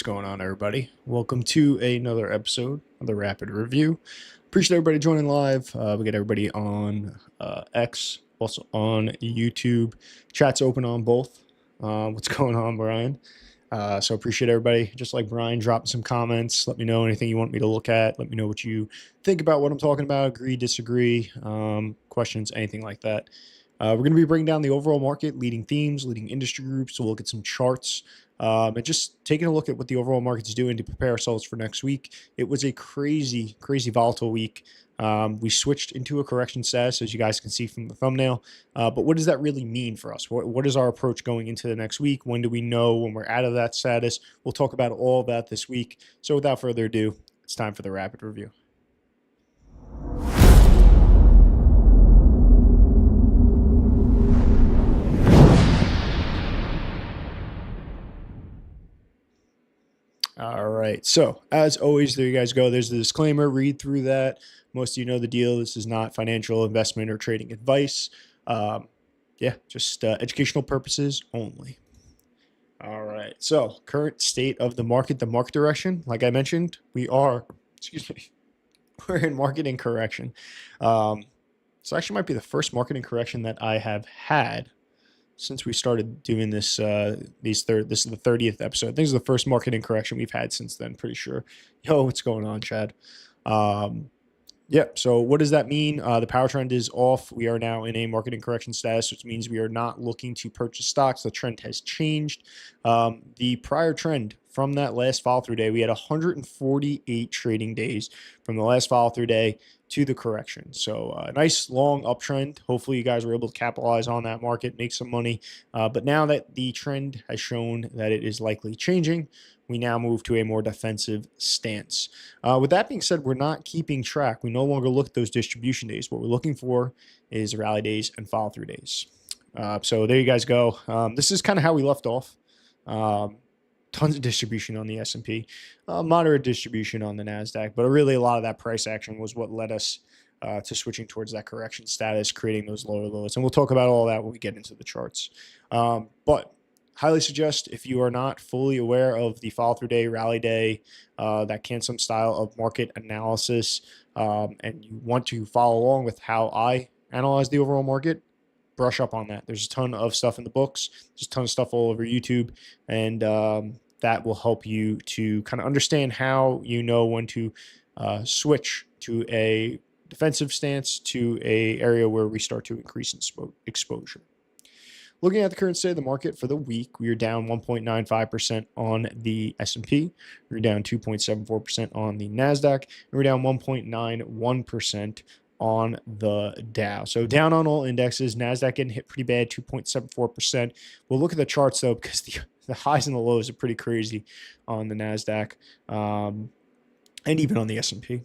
What's going on, everybody? Welcome to another episode of the Rapid Review. Appreciate everybody joining live. We got everybody on X, also on YouTube. Chat's open on both. What's going on, Brian? So appreciate everybody. Just like Brian, dropping some comments. Let me know anything you want me to look at. Let me know what you think about what I'm talking about. Agree, disagree, questions, anything like that. We're going to be breaking down the overall market, leading themes, leading industry groups. So we'll look at some charts and just taking a look at what the overall market's doing to prepare ourselves for next week. It was a crazy, crazy volatile week. We switched into a correction status, as you guys can see from the thumbnail. But what does that really mean for us? What is our approach going into the next week? When do we know when we're out of that status? We'll talk about all of that this week. So without further ado, it's time for the rapid review. All right. So as always, there you guys go. There's the disclaimer. Read through that. Most of you know the deal. This is not financial investment or trading advice. Just educational purposes only. All right. So current state of the market direction. Like I mentioned, we're in market correction. So actually might be the first market correction that I have had since we started doing this. This is the 30th episode. I think this is the first market correction we've had since then, pretty sure. Yo, what's going on, Chad? So what does that mean? The power trend is off. We are now in a market correction status, which means we are not looking to purchase stocks. The trend has changed. The prior trend from that last follow through day, we had 148 trading days from the last follow through day to the correction. So a nice long uptrend. Hopefully you guys were able to capitalize on that market, make some money. But now that the trend has shown that it is likely changing, we now move to a more defensive stance. With that being said, we're not keeping track. We no longer look at those distribution days. What we're looking for is rally days and follow through days. So there you guys go. This is kind of how we left off. Tons of distribution on the S&P, moderate distribution on the NASDAQ, but really a lot of that price action was what led us to switching towards that correction status, creating those lower lows. And we'll talk about all that when we get into the charts. But highly suggest, if you are not fully aware of the follow-through day, rally day, that CANSLIM style of market analysis, and you want to follow along with how I analyze the overall market, brush up on that. There's a ton of stuff in the books. There's a ton of stuff all over YouTube, and that will help you to kind of understand how you know when to switch to a defensive stance to a area where we start to increase in exposure. Looking at the current state of the market for the week, we are down 1.95% on the S&P. We're down 2.74% on the NASDAQ. And we're down 1.91% on the Dow. So down on all indexes. NASDAQ getting hit pretty bad, 2.74%. We'll look at the charts, though, because the highs and the lows are pretty crazy on the NASDAQ and even on the S&P.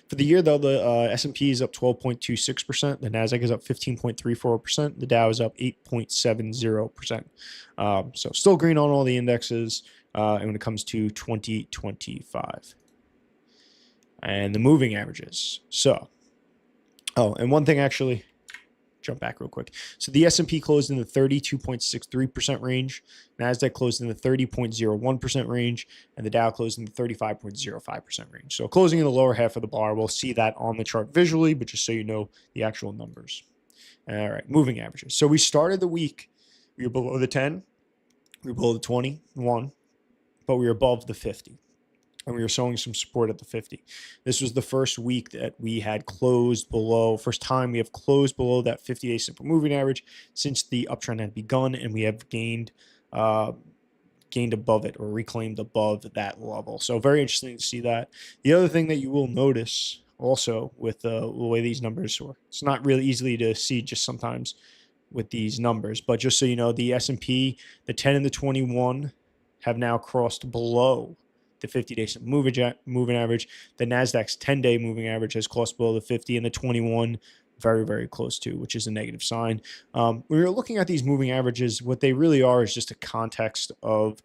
For the year, though, the S&P is up 12.26%. The NASDAQ is up 15.34%. The Dow is up 8.70%. So still green on all the indexes and when it comes to 2025. And the moving averages. And one thing actually, jump back real quick. So the S&P closed in the 32.63% range. NASDAQ closed in the 30.01% range, and the Dow closed in the 35.05% range. So closing in the lower half of the bar. We'll see that on the chart visually, but just so you know the actual numbers. All right, moving averages. So we started the week, we were below the 10, we were below the 21, but we were above the 50. And we were showing some support at the 50. This was the first week that we had closed below, first time we have closed below that 50-day simple moving average since the uptrend had begun, and we have gained above it or reclaimed above that level. So very interesting to see that. The other thing that you will notice also with the way these numbers are, it's not really easily to see just sometimes with these numbers, but just so you know, the S&P, the 10 and the 21 have now crossed below the 50-day moving average. The NASDAQ's 10-day moving average has crossed below the 50, and the 21 very, very close to, which is a negative sign. When we're looking at these moving averages, what they really are is just a context of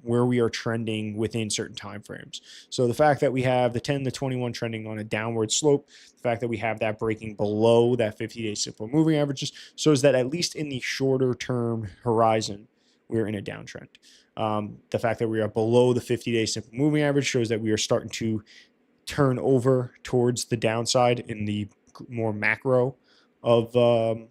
where we are trending within certain time frames. So the fact that we have the 10 to 21 trending on a downward slope, the fact that we have that breaking below that 50-day simple moving averages shows that at least in the shorter term horizon, we're in a downtrend. The fact that we are below the 50-day simple moving average shows that we are starting to turn over towards the downside in the more macro of the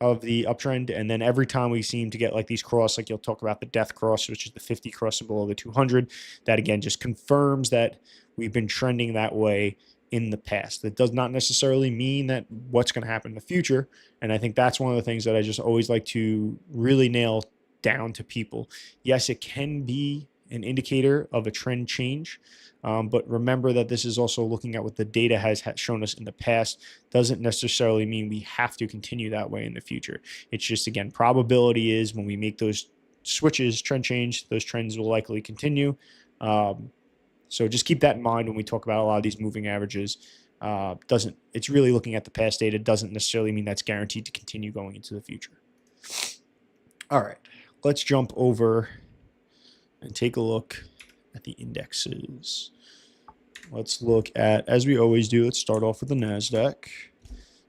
uptrend. And then every time we seem to get like these cross, like you'll talk about the death cross, which is the 50 crossing below the 200, that again just confirms that we've been trending that way in the past. That does not necessarily mean that what's going to happen in the future. And I think that's one of the things that I just always like to really nail down to people. Yes, it can be an indicator of a trend change. But remember that this is also looking at what the data has shown us in the past. Doesn't necessarily mean we have to continue that way in the future. It's just, again, probability is when we make those switches, trend change, those trends will likely continue. So just keep that in mind when we talk about a lot of these moving averages. It's really looking at the past data. Doesn't necessarily mean that's guaranteed to continue going into the future. All right, let's jump over and take a look at the indexes. Let's look at, as we always do, let's start off with the NASDAQ.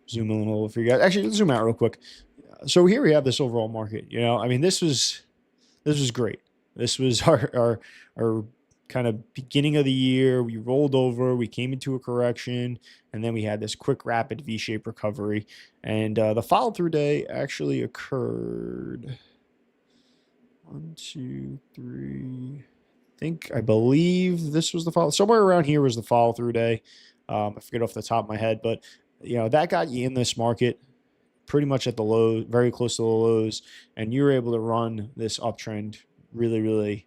Zoom in a little for you guys. Actually, let's zoom out real quick. So here we have this overall market. I mean, this was great. This was our kind of beginning of the year. We rolled over, we came into a correction, and then we had this quick, rapid V-shaped recovery. And the follow-through day actually occurred. 1, 2, 3. I believe this was the follow. Somewhere around here was the follow-through day. I forget off the top of my head, but that got you in this market pretty much at the low, very close to the lows, and you were able to run this uptrend really, really,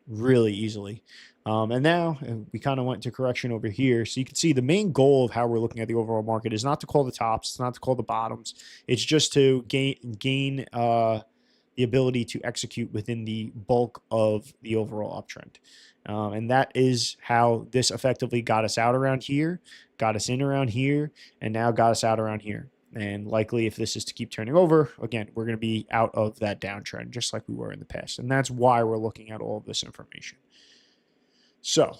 really easily. And now we kind of went to correction over here. So you can see the main goal of how we're looking at the overall market is not to call the tops, it's not to call the bottoms. It's just to gain the ability to execute within the bulk of the overall uptrend. And that is how this effectively got us out around here, got us in around here, and now got us out around here. And likely, if this is to keep turning over, again, we're going to be out of that downtrend, just like we were in the past. And that's why we're looking at all of this information. So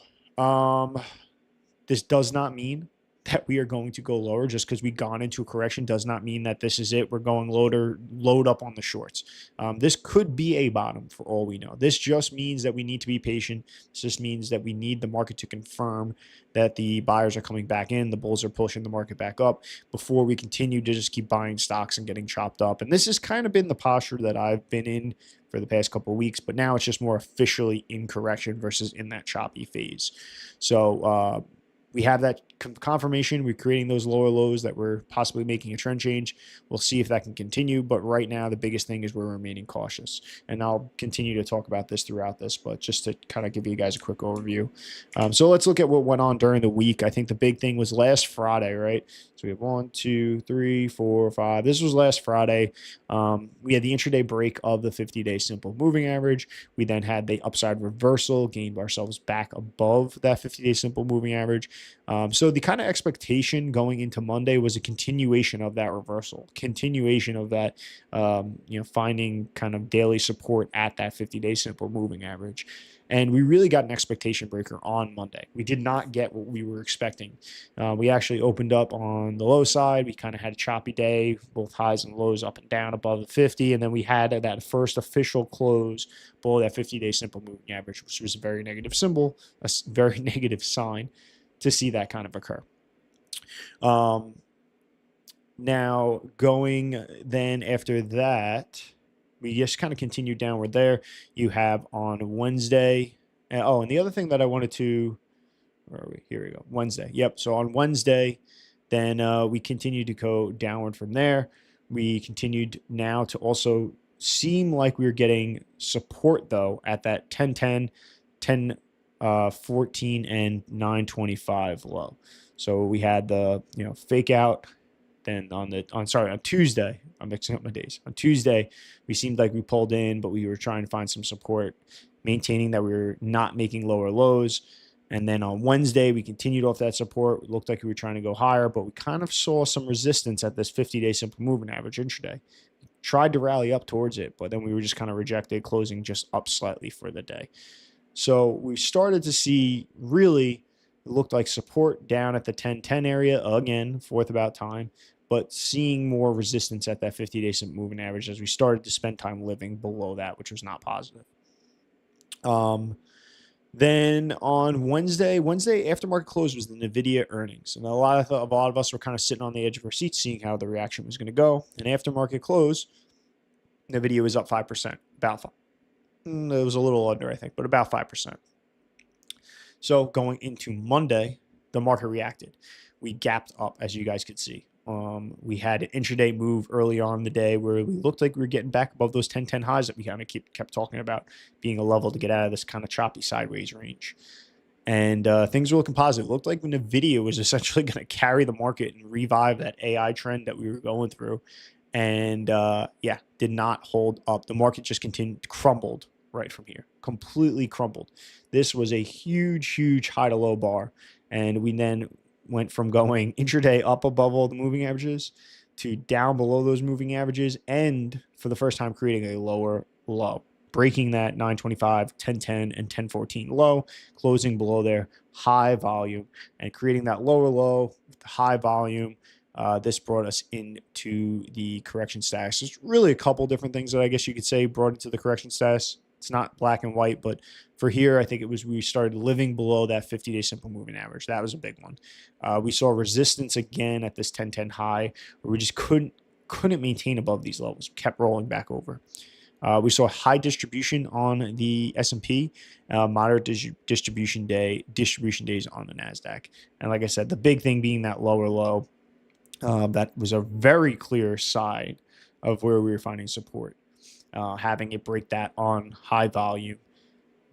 this does not mean that we are going to go lower. Just because we've gone into a correction does not mean that this is it. We're going load up on the shorts. This could be a bottom for all we know. This just means that we need to be patient. This just means that we need the market to confirm that the buyers are coming back in, the bulls are pushing the market back up before we continue to just keep buying stocks and getting chopped up. And this has kind of been the posture that I've been in for the past couple of weeks, but now it's just more officially in correction versus in that choppy phase. So we have that confirmation. We're creating those lower lows that we're possibly making a trend change. We'll see if that can continue. But right now, the biggest thing is we're remaining cautious. And I'll continue to talk about this throughout this, but just to kind of give you guys a quick overview. So let's look at what went on during the week. I think the big thing was last Friday, right? So we have 1, 2, 3, 4, 5. This was last Friday. We had the intraday break of the 50-day simple moving average. We then had the upside reversal, gained ourselves back above that 50-day simple moving average. So the kind of expectation going into Monday was a continuation of that reversal, continuation of that, finding kind of daily support at that 50-day simple moving average. And we really got an expectation breaker on Monday. We did not get what we were expecting. We actually opened up on the low side. We kind of had a choppy day, both highs and lows up and down above the 50. And then we had that first official close below that 50-day simple moving average, which was a very negative symbol, a very negative sign to see that kind of occur. Now going then after that, we just kind of continued downward there. You have on Wednesday. And the other thing that I wanted to, where are we? Here we go. Wednesday. Yep. So on Wednesday, then we continued to go downward from there. We continued now to also seem like we were getting support though at that 1010, 1014 and 925 low. So we had the fake out. Then on Tuesday, I'm mixing up my days. On Tuesday, we seemed like we pulled in, but we were trying to find some support, maintaining that we were not making lower lows. And then on Wednesday, we continued off that support. It looked like we were trying to go higher, but we kind of saw some resistance at this 50-day simple moving average intraday. Tried to rally up towards it, but then we were just kind of rejected, closing just up slightly for the day. So we started to see really, it looked like support down at the 1010 area again, fourth about time, but seeing more resistance at that 50-day simple moving average as we started to spend time living below that, which was not positive. Then on Wednesday after market close was the NVIDIA earnings. And a lot of us were kind of sitting on the edge of our seats seeing how the reaction was going to go. And after market close, NVIDIA was up 5%, about 5. It was a little under, I think, but about 5%. So going into Monday, the market reacted. We gapped up, as you guys could see. We had an intraday move early on in the day where we looked like we were getting back above those 10-10 highs that we kind of kept talking about being a level to get out of this kind of choppy sideways range. And things were looking positive. It looked like NVIDIA was essentially going to carry the market and revive that AI trend that we were going through. And yeah, did not hold up. The market just crumbled right from here, completely crumbled. This was a huge high to low bar. And we then went from going intraday up above all the moving averages to down below those moving averages, and for the first time creating a lower low, breaking that 925, 1010, and 1014 low, closing below their high volume and creating that lower low with the high volume. This brought us into the correction status. There's really a couple different things that I guess you could say brought into the correction status. It's not black and white, but for here, I think it was we started living below that 50-day simple moving average. That was a big one. We saw resistance again at this 1010 high, where we just couldn't maintain above these levels. We kept rolling back over. We saw high distribution on the S&P, moderate distribution days on the NASDAQ. And like I said, the big thing being that lower low, that was a very clear sign of where we were finding support. Having it break that on high volume,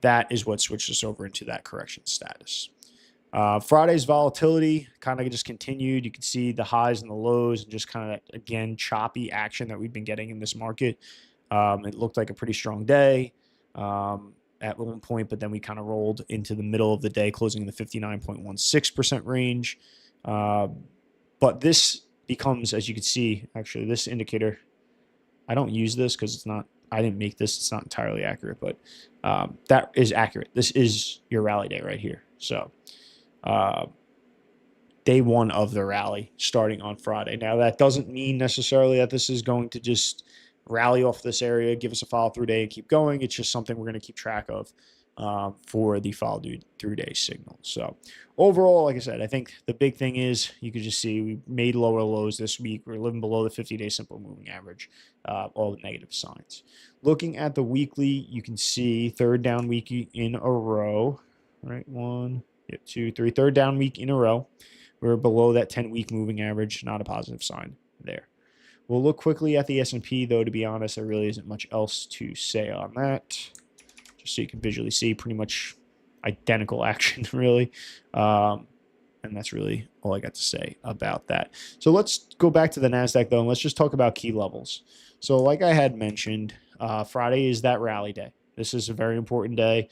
that is what switched us over into that correction status. Friday's volatility kind of just continued. You can see the highs and the lows and just kind of, again, choppy action that we've been getting in this market. It looked like a pretty strong day at one point, but then we kind of rolled into the middle of the day, closing in the 59.16% range. But this becomes, as you can see, actually, this indicator, I don't use this because it's not, I didn't make this. It's not entirely accurate, but that is accurate. This is your rally day right here. So day one of the rally starting on Friday. Now, that doesn't mean necessarily that this is going to just rally off this area, give us a follow through day and keep going. It's just something we're going to keep track of for the follow through day signal. So overall, like I said, I think the big thing is you could just see we made lower lows this week. We're living below the 50-day simple moving average, all the negative signs. Looking at the weekly, you can see third down week in a row, right? 1, 2, 3, third down week in a row. We're below that 10-week moving average, not a positive sign there. We'll look quickly at the S&P, though, to be honest. There really isn't much else to say on that. Just so you can visually see pretty much identical action, really. And that's really all I got to say about that. So let's go back to the NASDAQ, though, and let's just talk about key levels. So like I had mentioned, Friday is that rally day. This is a very important day.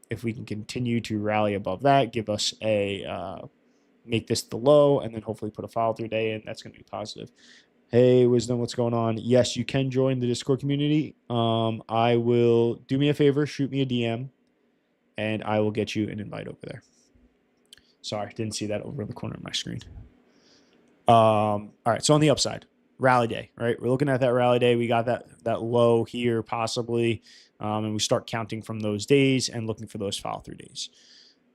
If we can continue to rally above that, give us a make this the low, and then hopefully put a follow-through day in, that's going to be positive. Hey, Wisdom, what's going on? Yes, you can join the Discord community. I will do me a favor, shoot me a DM, and I will get you an invite over there. Sorry, didn't see that over in the corner of my screen. All right, so on the upside, rally day, right? We're looking at that rally day. We got that low here possibly, and we start counting from those days and looking for those follow-through days.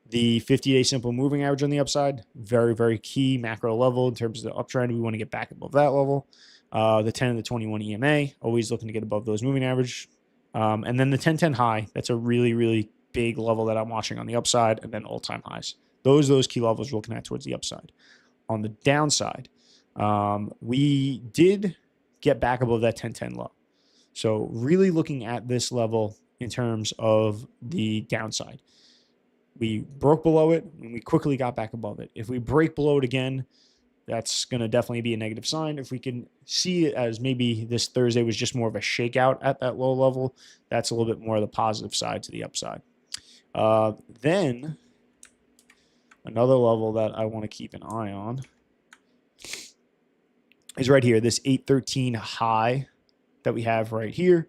The 50-day simple moving average on the upside, very, very key macro level in terms of the uptrend. We want to get back above that level. The 10 and the 21 EMA, always looking to get above those moving average. And then the 10-10 high, that's a really, really big level that I'm watching on the upside, and then all-time highs. Those key levels we're looking at towards the upside. On the downside, we did get back above that 10-10 low. So really looking at this level in terms of the downside. We broke below it, and we quickly got back above it. If we break below it again, that's going to definitely be a negative sign. If we can see it as maybe this Thursday was just more of a shakeout at that low level, that's a little bit more of the positive side to the upside. Then another level that I want to keep an eye on is right here, this 813 high that we have right here.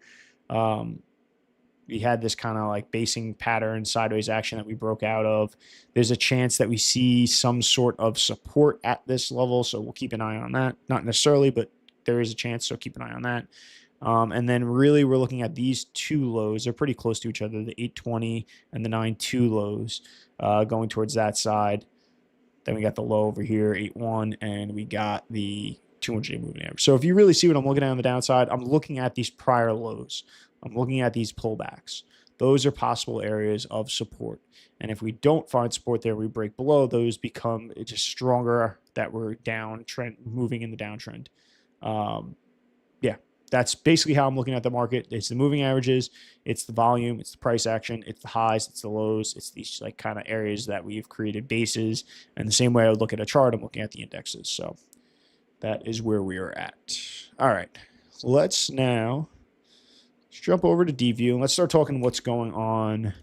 We had this kind of like basing pattern, sideways action that we broke out of. There's a chance that we see some sort of support at this level, so we'll keep an eye on that. Not necessarily, but there is a chance, so keep an eye on that. And then really we're looking at these two lows. They're pretty close to each other, the 820 and the 9.2 lows going towards that side. Then we got the low over here, 8.1, and we got the 200-day moving average. So if you really see what I'm looking at on the downside, I'm looking at these prior lows. I'm looking at these pullbacks. Those are possible areas of support. And if we don't find support there, we break below, those become just stronger that we're downtrend, moving in the downtrend. Yeah, that's basically how I'm looking at the market. It's the moving averages, it's the volume, it's the price action, it's the highs, it's the lows, it's these like kind of areas that we've created bases. And the same way I would look at a chart, I'm looking at the indexes. So that is where we are at. All right, let's jump over to Deepvue and let's start talking what's going on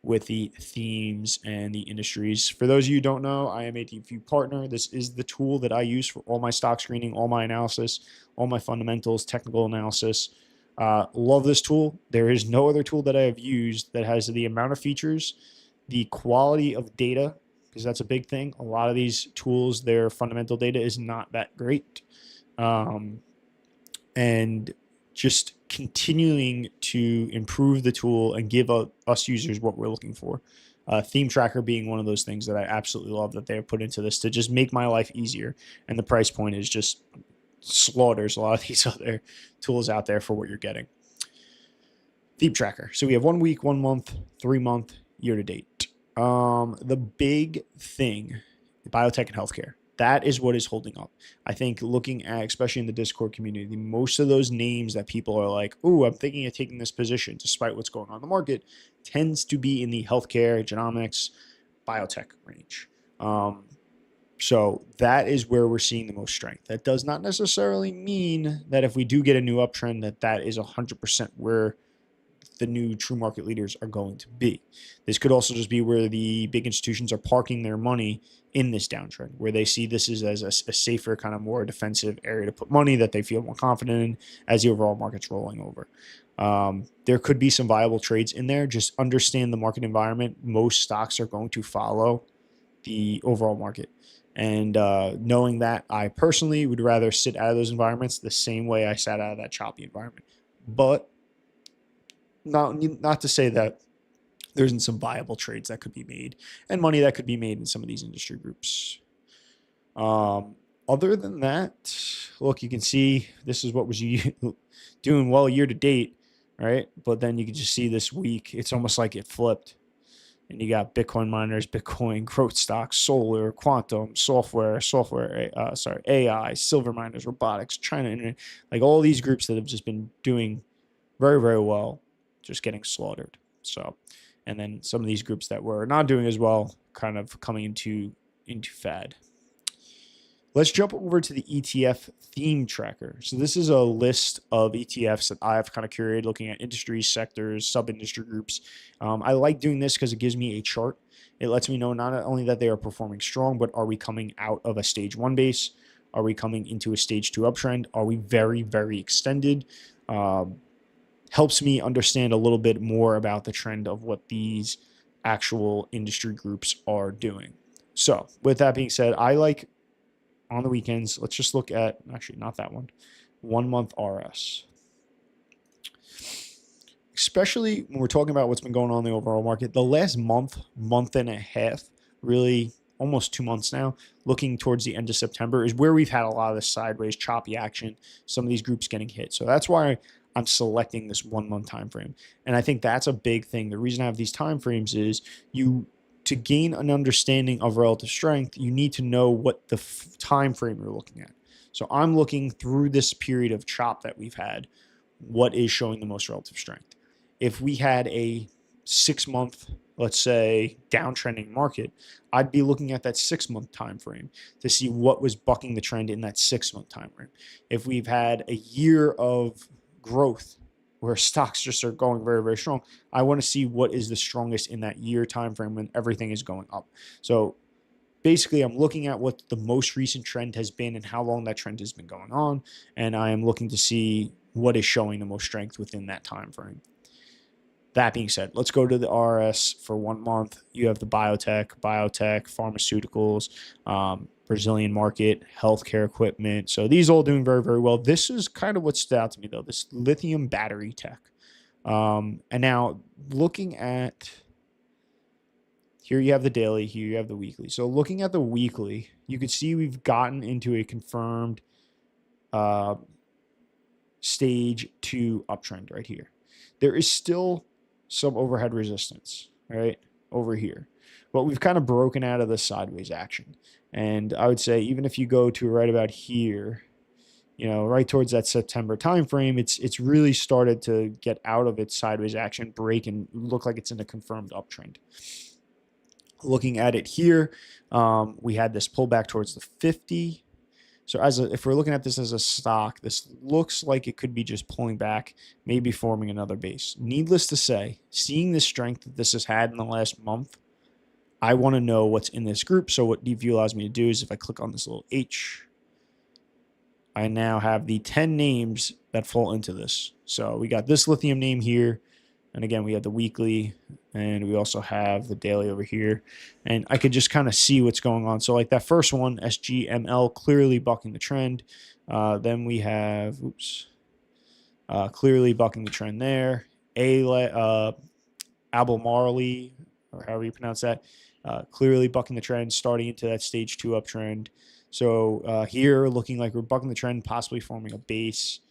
with the themes and the industries. For those of you who don't know, I am a Deepvue partner. This is the tool that I use for all my stock screening, all my analysis, all my fundamentals, technical analysis. Love this tool. There is no other tool that I have used that has the amount of features, the quality of data, because that's a big thing. A lot of these tools, their fundamental data is not that great. And just continuing to improve the tool and give us users what we're looking for. Theme tracker being one of those things that I absolutely love that they have put into this to just make my life easier. And the price point is just slaughters a lot of these other tools out there for what you're getting. Theme tracker. So we have 1 week, 1 month, 3 month, year to date. The big thing, biotech and healthcare. That is what is holding up. I think looking at, especially in the Discord community, most of those names that people are like, oh, I'm thinking of taking this position despite what's going on in the market, tends to be in the healthcare, genomics, biotech range. So that is where we're seeing the most strength. That does not necessarily mean that if we do get a new uptrend, that is 100% where the new true market leaders are going to be. This could also just be where the big institutions are parking their money in this downtrend, where they see this as a safer, kind of more defensive area to put money that they feel more confident in as the overall market's rolling over. There could be some viable trades in there. Just understand the market environment. Most stocks are going to follow the overall market. And knowing that, I personally would rather sit out of those environments the same way I sat out of that choppy environment. But not to say that there isn't some viable trades that could be made and money that could be made in some of these industry groups. Other than that, look, you can see this is what was doing well year to date, right? But then you can just see this week, it's almost like it flipped. And you got Bitcoin miners, Bitcoin, growth stocks, solar, quantum, AI, silver miners, robotics, China internet, like all these groups that have just been doing very, very well, just getting slaughtered. So, and then some of these groups that were not doing as well, kind of coming into fad. Let's jump over to the ETF theme tracker. So this is a list of ETFs that I've kind of curated, looking at industries, sectors, sub-industry groups. I like doing this because it gives me a chart. It lets me know not only that they are performing strong, but are we coming out of a stage 1 base? Are we coming into a stage 2 uptrend? Are we very, very extended? Helps me understand a little bit more about the trend of what these actual industry groups are doing. So with that being said, I like on the weekends, let's just look at, actually not that one, 1 month RS. Especially when we're talking about what's been going on in the overall market, the last month and a half, really almost 2 months now, looking towards the end of September, is where we've had a lot of this sideways choppy action, some of these groups getting hit. So that's why I'm selecting this 1 month time frame. And I think that's a big thing. The reason I have these time frames is to gain an understanding of relative strength, you need to know what the time frame you're looking at. So I'm looking through this period of chop that we've had, what is showing the most relative strength. If we had a 6 month, let's say, downtrending market, I'd be looking at that 6 month time frame to see what was bucking the trend in that 6 month time frame. If we've had a year of growth where stocks just are going very, very strong, I want to see what is the strongest in that year time frame when everything is going up. So basically, I'm looking at what the most recent trend has been and how long that trend has been going on, and I am looking to see what is showing the most strength within that time frame. That being said, let's go to the RS for 1 month. You have the biotech, pharmaceuticals, Brazilian market, healthcare equipment. So these all doing very, very well. This is kind of what stood out to me, though, this lithium battery tech. And now looking at, here you have the daily, here you have the weekly. So looking at the weekly, you can see we've gotten into a confirmed stage 2 uptrend right here. There is still some overhead resistance, right, over here. But we've kind of broken out of the sideways action. And I would say even if you go to right about here, right towards that September timeframe, it's really started to get out of its sideways action, break, and look like it's in a confirmed uptrend. Looking at it here, we had this pullback towards the 50. So if we're looking at this as a stock, this looks like it could be just pulling back, maybe forming another base. Needless to say, seeing the strength that this has had in the last month, I want to know what's in this group. So what Deepvue allows me to do is if I click on this little H, I now have the 10 names that fall into this. So we got this lithium name here. And again, we have the weekly, and we also have the daily over here. And I could just kind of see what's going on. So like that first one, SGML, clearly bucking the trend. Then we have, clearly bucking the trend there. Albemarle, or however you pronounce that, clearly bucking the trend, starting into that stage 2 uptrend. So here, looking like we're bucking the trend, possibly forming a base.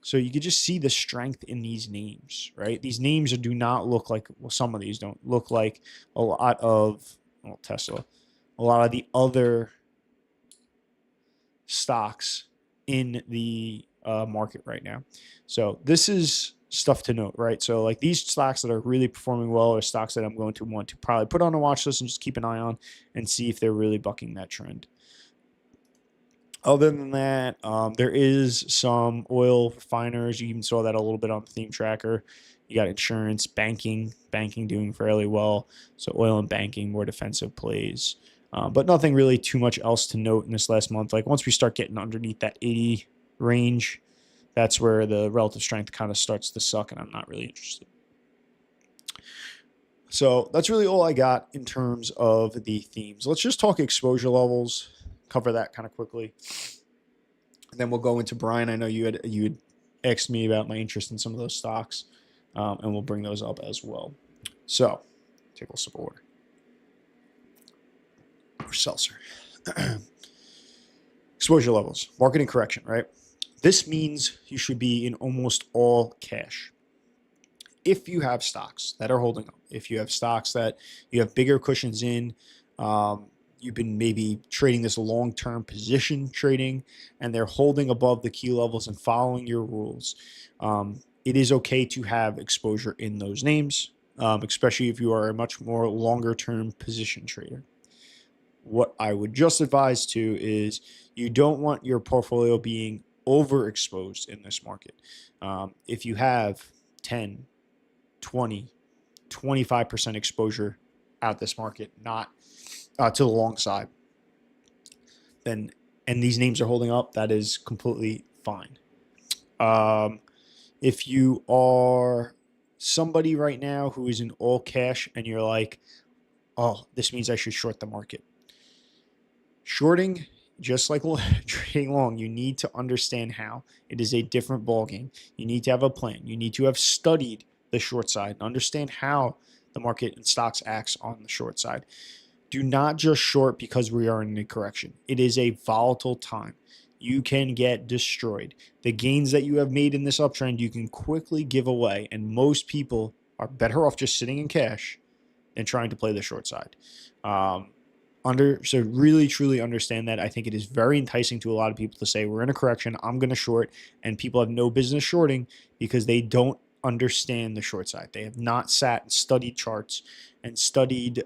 So you could just see the strength in these names, right? These names do not look like, well, some of these don't look like a lot of, well, Tesla, a lot of the other stocks in the market right now. So this is stuff to note, right? So like these stocks that are really performing well are stocks that I'm going to want to probably put on a watch list and just keep an eye on and see if they're really bucking that trend. Other than that, there is some oil refiners. You even saw that a little bit on the theme tracker. You got insurance, banking doing fairly well. So oil and banking, more defensive plays. But nothing really too much else to note in this last month. Like once we start getting underneath that 80 range, that's where the relative strength kind of starts to suck, and I'm not really interested. So that's really all I got in terms of the themes. Let's just talk exposure levels. Cover that kind of quickly, and then we'll go into Brian. I know you had asked me about my interest in some of those stocks, and we'll bring those up as well. So take a sip of water or seltzer. Exposure levels, marketing correction, right? This means you should be in almost all cash. If you have stocks that are holding up, if you have stocks that you have bigger cushions in, you've been maybe trading this long-term position trading, and they're holding above the key levels and following your rules, it is okay to have exposure in those names, especially if you are a much more longer-term position trader. What I would just advise to is you don't want your portfolio being overexposed in this market. If you have 10, 20, 25% exposure out this market, not to the long side, then, and these names are holding up, that is completely fine. If you are somebody right now who is in all cash and you're like, oh, this means I should short the market. Shorting, just like trading long, you need to understand how. It is a different ballgame. You need to have a plan. You need to have studied the short side and understand how the market and stocks acts on the short side. Do not just short because we are in a correction. It is a volatile time. You can get destroyed. The gains that you have made in this uptrend, you can quickly give away, and most people are better off just sitting in cash than trying to play the short side. So really, truly understand that. I think it is very enticing to a lot of people to say, we're in a correction, I'm going to short, and people have no business shorting because they don't understand the short side. They have not sat and studied charts and studied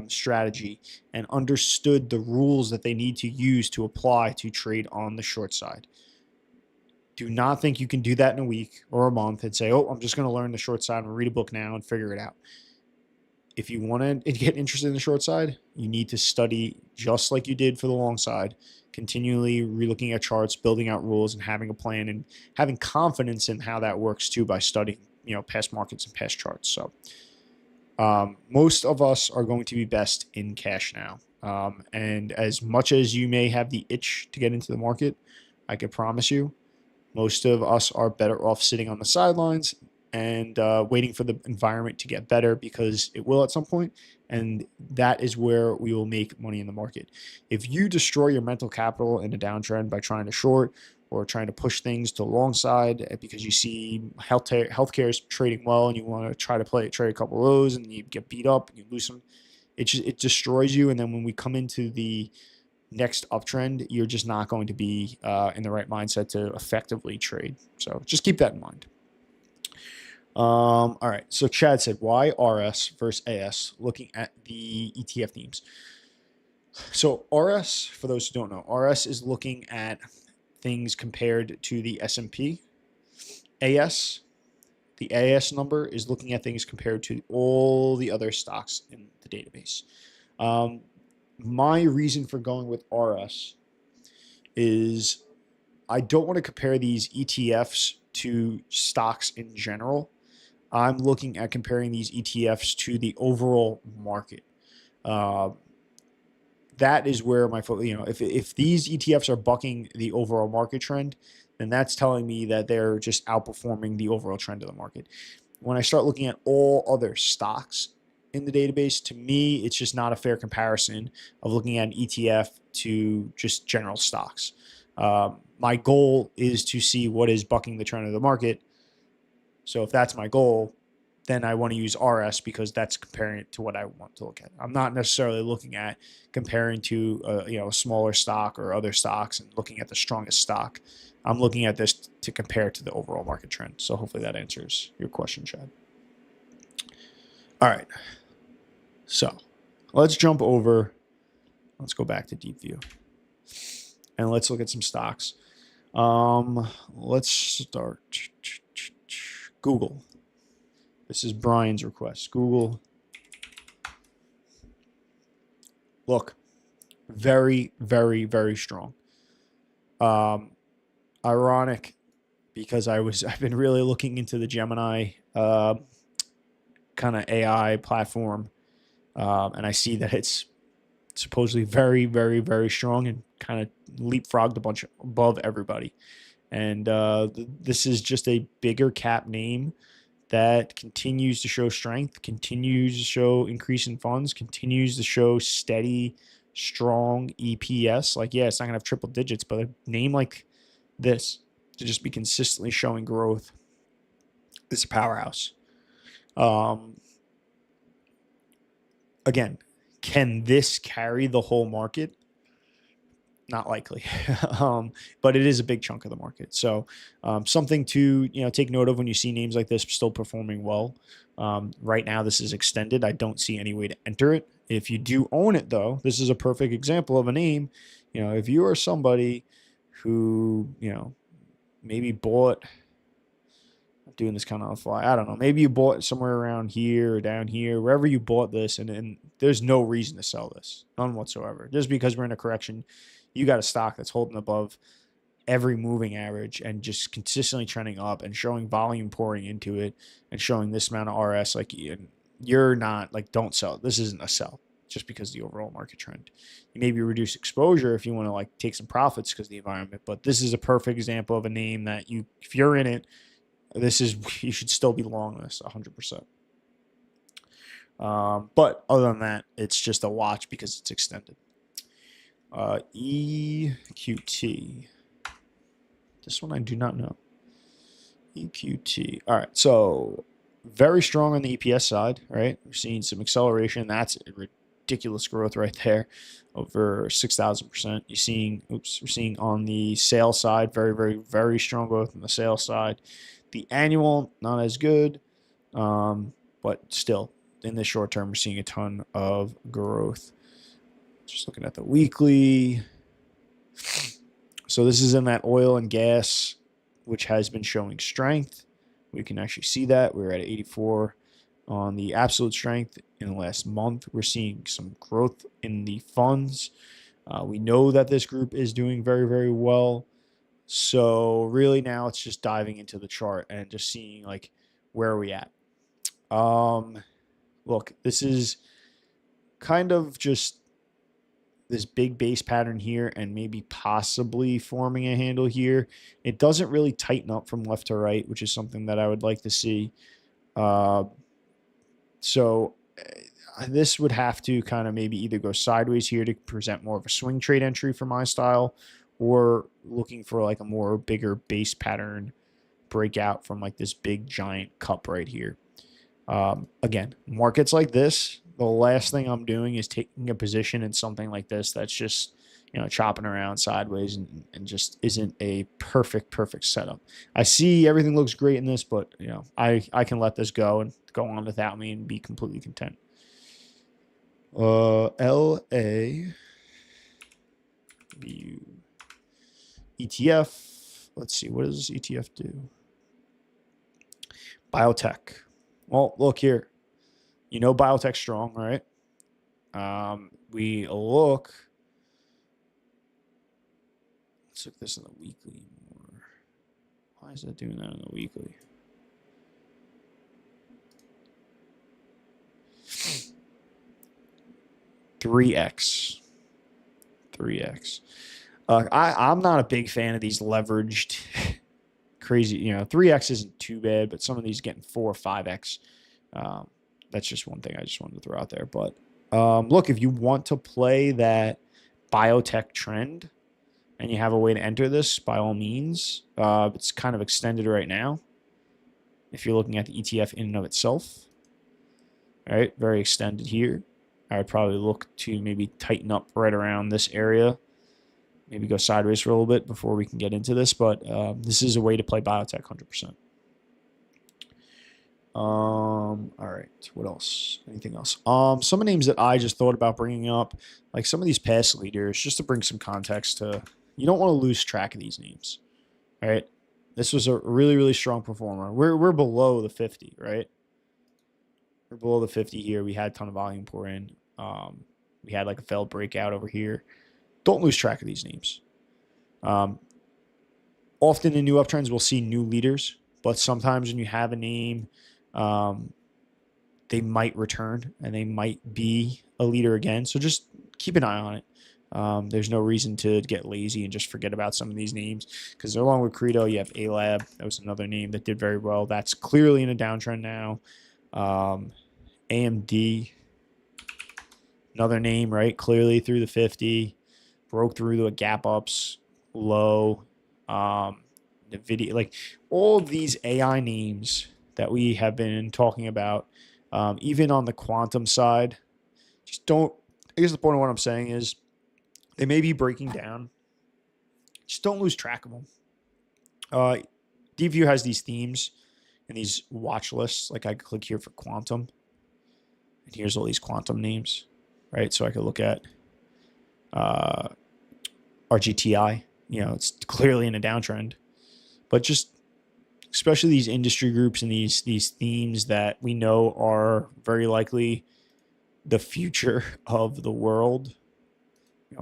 strategy and understood the rules that they need to use to apply to trade on the short side. Do not think you can do that in a week or a month and say, oh, I'm just going to learn the short side and read a book now and figure it out. If you want to get interested in the short side, you need to study just like you did for the long side, continually relooking at charts, building out rules, and having a plan and having confidence in how that works too by studying past markets and past charts. So most of us are going to be best in cash now. And as much as you may have the itch to get into the market, I can promise you, most of us are better off sitting on the sidelines and waiting for the environment to get better, because it will at some point, and that is where we will make money in the market. If you destroy your mental capital in a downtrend by trying to short or trying to push things to the long side because you see healthcare is trading well and you want to try to trade a couple of those and you get beat up and you lose some, it destroys you. And then when we come into the next uptrend, you're just not going to be in the right mindset to effectively trade. So just keep that in mind. All right. So Chad said, why RS versus AS looking at the ETF themes? So RS, for those who don't know, RS is looking at things compared to the S&P. AS, the AS number is looking at things compared to all the other stocks in the database. My reason for going with RS is I don't want to compare these ETFs to stocks in general. I'm looking at comparing these ETFs to the overall market. That is where my foot, if these ETFs are bucking the overall market trend, then that's telling me that they're just outperforming the overall trend of the market. When I start looking at all other stocks in the database, to me, it's just not a fair comparison of looking at an ETF to just general stocks. My goal is to see what is bucking the trend of the market. So if that's my goal, then I want to use RS because that's comparing it to what I want to look at. I'm not necessarily looking at comparing to a smaller stock or other stocks and looking at the strongest stock. I'm looking at this to compare to the overall market trend. So hopefully that answers your question, Chad. All right. So let's jump over. Let's go back to Deepvue and let's look at some stocks. Let's start Google. This is Brian's request. Google. Look, very, very, very strong. Ironic because I've been really looking into the Gemini kind of AI platform, and I see that it's supposedly very, very, very strong and kind of leapfrogged a bunch above everybody. And this is just a bigger cap name that continues to show strength, continues to show increase in funds, continues to show steady, strong EPS. Like, yeah, it's not going to have triple digits, but a name like this to just be consistently showing growth is a powerhouse. Again, can this carry the whole market? Not likely, but it is a big chunk of the market. So something to take note of when you see names like this still performing well. Right now, this is extended. I don't see any way to enter it. If you do own it, though, this is a perfect example of a name. If you are somebody who maybe bought, I'm doing this kind of on the fly, I don't know, maybe you bought somewhere around here or down here, wherever you bought this, and there's no reason to sell this, none whatsoever. Just because we're in a correction, you got a stock that's holding above every moving average and just consistently trending up and showing volume pouring into it and showing this amount of RS. Like, you're not like, don't sell. This isn't a sell just because of the overall market trend. You maybe reduce exposure if you want to like take some profits because of the environment. But this is a perfect example of a name that if you're in it, you should still be long this 100%. But other than that, it's just a watch because it's extended. EQT. This one I do not know. EQT. All right. So very strong on the EPS side, right? We're seeing some acceleration. That's a ridiculous growth right there, over 6,000%. We're seeing on the sales side, very, very, very strong growth on the sales side. The annual, not as good, but still, in the short term, we're seeing a ton of growth. Just looking at the weekly. So this is in that oil and gas, which has been showing strength. We can actually see that. We're at 84 on the absolute strength in the last month. We're seeing some growth in the funds. We know that this group is doing very, very well. So really now it's just diving into the chart and just seeing like where are we at? Look, this is kind of just this big base pattern here and maybe possibly forming a handle here. It doesn't really tighten up from left to right, which is something that I would like to see. So this would have to kind of maybe either go sideways here to present more of a swing trade entry for my style, or looking for like a more bigger base pattern breakout from like this big giant cup right here. Again, markets like this, the last thing I'm doing is taking a position in something like this that's just, chopping around sideways and just isn't a perfect setup. I see everything looks great in this, but, I can let this go and go on without me and be completely content. LA view ETF. Let's see, what does this ETF do? Biotech. Well, look here. Biotech's strong, right? Let's look this in the weekly more. Why is that doing that in the weekly? Three X. I'm not a big fan of these leveraged crazy, 3X isn't too bad, but some of these getting 4 or 5X. That's just one thing I just wanted to throw out there. But look, if you want to play that biotech trend and you have a way to enter this, by all means. It's kind of extended right now. If you're looking at the ETF in and of itself, all right, very extended here. I would probably look to maybe tighten up right around this area. Maybe go sideways for a little bit before we can get into this. But this is a way to play biotech 100%. All right, what else? Anything else? Some of the names that I just thought about bringing up, like some of these past leaders, just to bring some context to, you don't want to lose track of these names. All right, this was a really strong performer. We're below the 50, right? We're below the 50 here. We had a ton of volume pour in. We had like a failed breakout over here. Don't lose track of these names. Often in new uptrends, we'll see new leaders, but sometimes when you have a name, they might return and they might be a leader again. So just keep an eye on it. There's no reason to get lazy and just forget about some of these names, because along with Credo, you have A-Lab. That was another name that did very well. That's clearly in a downtrend now. AMD, another name, right? Clearly through the 50, broke through the gap ups, low. NVIDIA, like all of these AI names that we have been talking about, even on the quantum side, just don't. I guess the point of what I'm saying is they may be breaking down. Just don't lose track of them. Deepvue has these themes and these watch lists. Like I could click here for quantum, and here's all these quantum names, right? So I could look at RGTI. It's clearly in a downtrend, but just especially these industry groups and these themes that we know are very likely the future of the world.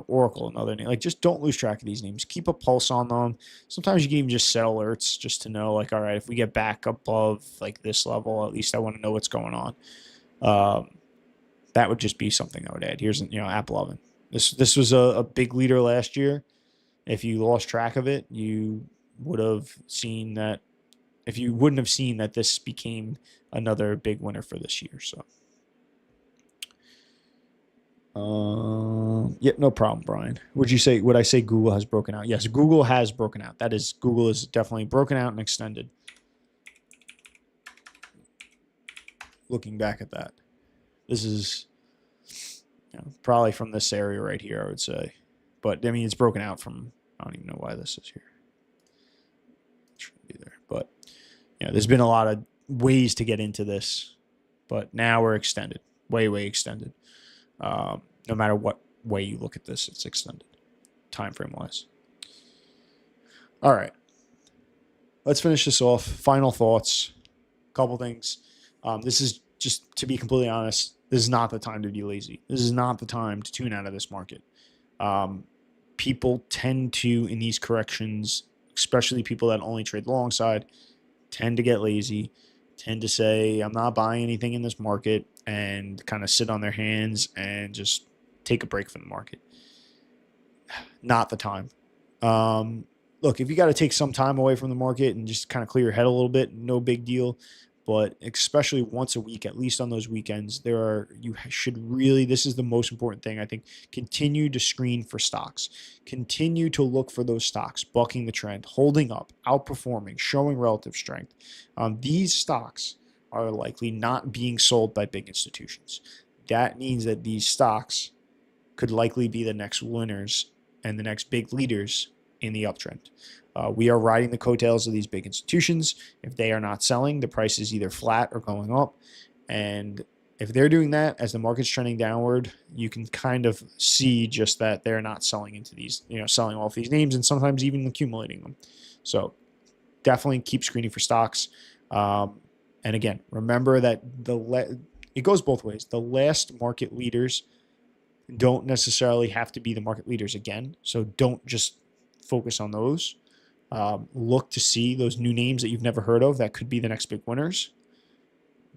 Oracle, another name. Like, just don't lose track of these names. Keep a pulse on them. Sometimes you can even just set alerts just to know, like, all right, if we get back above like this level, at least I want to know what's going on. That would just be something I would add. Here's Apple Oven. This was a big leader last year. If you lost track of it, you would have seen that. If you wouldn't have seen that, this became another big winner for this year. So, yeah, no problem, Brian. Would I say Google has broken out? Yes, Google has broken out. Google is definitely broken out and extended. Looking back at that, this is probably from this area right here, I would say. But I mean, it's broken out from. I don't even know why this is here. It shouldn't be there, but there's been a lot of ways to get into this, but now we're extended, way extended. No matter what way you look at this, it's extended, time frame wise. All right, let's finish this off. Final thoughts. Couple things. This is just, to be completely honest, this is not the time to be lazy. This is not the time to tune out of this market. People tend to, in these corrections, especially people that only trade the long side, tend to get lazy, tend to say, I'm not buying anything in this market, and kind of sit on their hands and just take a break from the market. Not the time. Look, if you got to take some time away from the market and just kind of clear your head a little bit, no big deal. But especially once a week, at least on those weekends, you should really, this is the most important thing, I think, continue to screen for stocks. Continue to look for those stocks, bucking the trend, holding up, outperforming, showing relative strength. These stocks are likely not being sold by big institutions. That means that these stocks could likely be the next winners and the next big leaders in the uptrend. We are riding the coattails of these big institutions. If they are not selling, the price is either flat or going up. And if they're doing that as the market's trending downward, you can kind of see just that they're not selling into these, selling off these names and sometimes even accumulating them. So definitely keep screening for stocks. And again, remember that it goes both ways. The last market leaders don't necessarily have to be the market leaders again. So don't just focus on those. Look to see those new names that you've never heard of that could be the next big winners.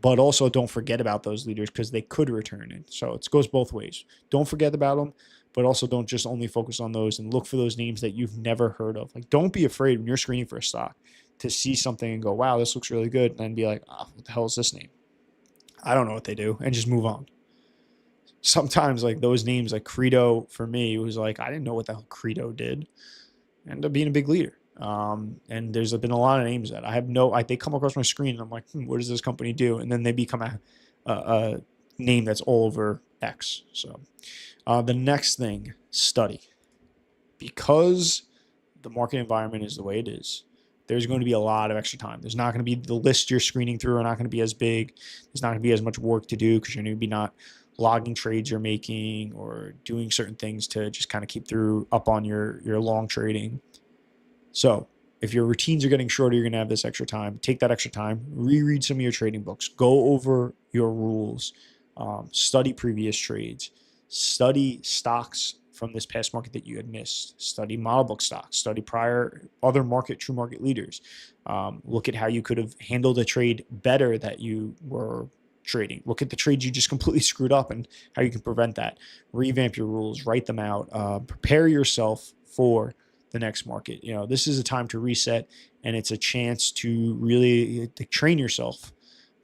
But also don't forget about those leaders because they could return in. So it goes both ways. Don't forget about them, but also don't just only focus on those, and look for those names that you've never heard of. Like, don't be afraid when you're screening for a stock to see something and go, wow, this looks really good. And then be like, oh, what the hell is this name? I don't know what they do, and just move on. Sometimes like those names, like Credo for me, was like, I didn't know what the hell Credo did. Ended up being a big leader. And there's been a lot of names that they come across my screen and I'm like, what does this company do? And then they become a name that's all over X. So the next thing, study. Because the market environment is the way it is, there's going to be a lot of extra time. There's not going to be, the list you're screening through are not going to be as big. There's not going to be as much work to do because you're going to be not logging trades you're making or doing certain things to just kind of keep up on your long trading. So if your routines are getting shorter, you're going to have this extra time. Take that extra time, reread some of your trading books, go over your rules, study previous trades, study stocks from this past market that you had missed, study model book stocks, study prior other true market leaders. Look at how you could have handled a trade better that you were trading. Look at the trades you just completely screwed up and how you can prevent that. Revamp your rules, write them out, prepare yourself for the next market. This is a time to reset, and it's a chance to really train yourself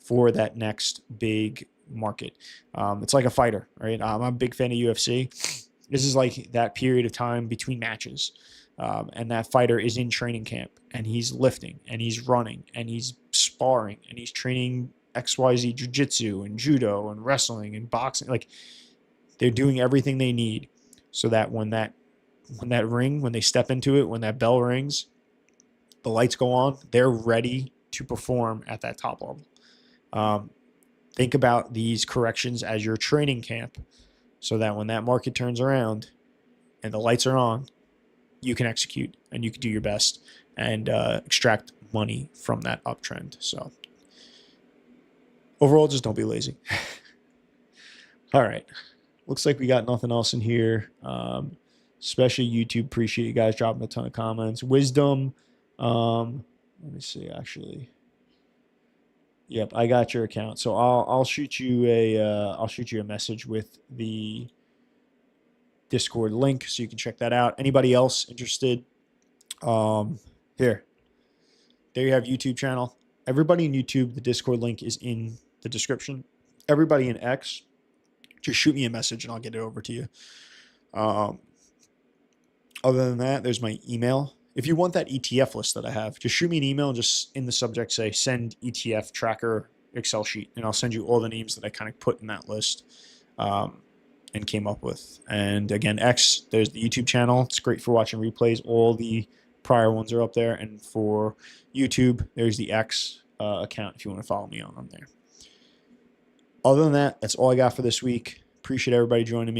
for that next big market. It's like a fighter, right? I'm a big fan of UFC. This is like that period of time between matches. And that fighter is in training camp, and he's lifting, and he's running, and he's sparring, and he's training XYZ jiu-jitsu and judo and wrestling and boxing. Like, they're doing everything they need so that when they step into it, when that bell rings, the lights go on, they're ready to perform at that top level. Think about these corrections as your training camp so that when that market turns around and the lights are on, you can execute and you can do your best and extract money from that uptrend. So overall, just don't be lazy. All right. Looks like we got nothing else in here. Especially YouTube. Appreciate you guys dropping a ton of comments. Wisdom. Let me see, actually. Yep, I got your account. So I'll shoot you a message with the Discord link so you can check that out. Anybody else interested? Here. There you have YouTube channel. Everybody in YouTube, the Discord link is in the description. Everybody in X, just shoot me a message and I'll get it over to you. Other than that, there's my email. If you want that ETF list that I have, just shoot me an email and just in the subject say send ETF tracker Excel sheet, and I'll send you all the names that I kind of put in that list and came up with. And again, X, there's the YouTube channel. It's great for watching replays. All the prior ones are up there. And for YouTube, there's the X account if you want to follow me on there. Other than that, that's all I got for this week. Appreciate everybody joining me.